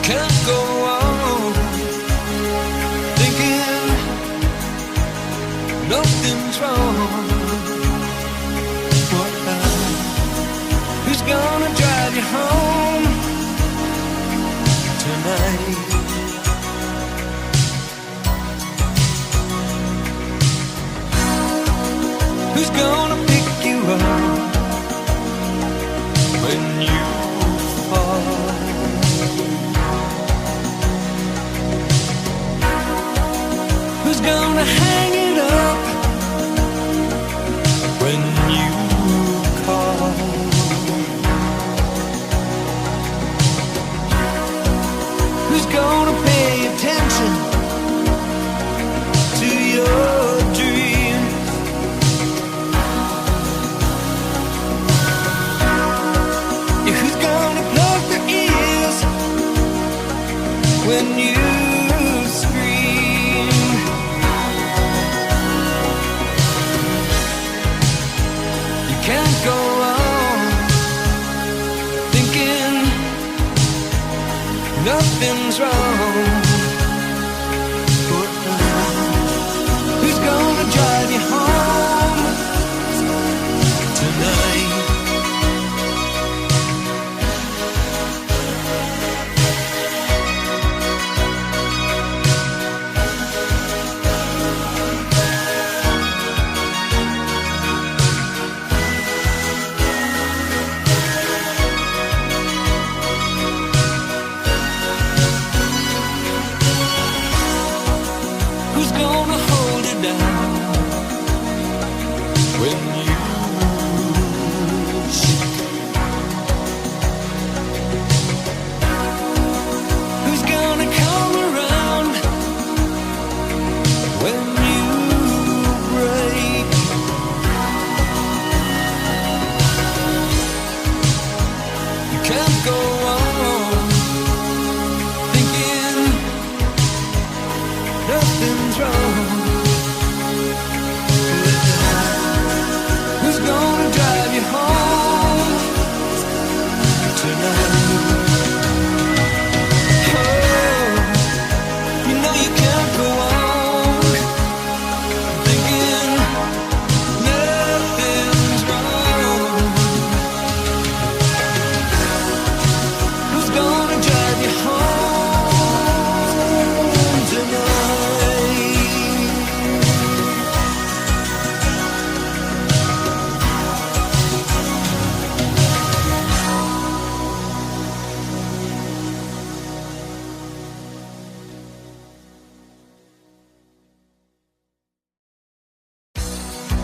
Can't go on thinking nothing's wrong. Who's gonna drive you home tonight? Who's gonna pick you up when you fall? Who's gonna hang it up when you call? Who's gonna pay attention to your dreams? Yeah, who's gonna plug their ears when you scream? You can't go on thinking nothing's wrong.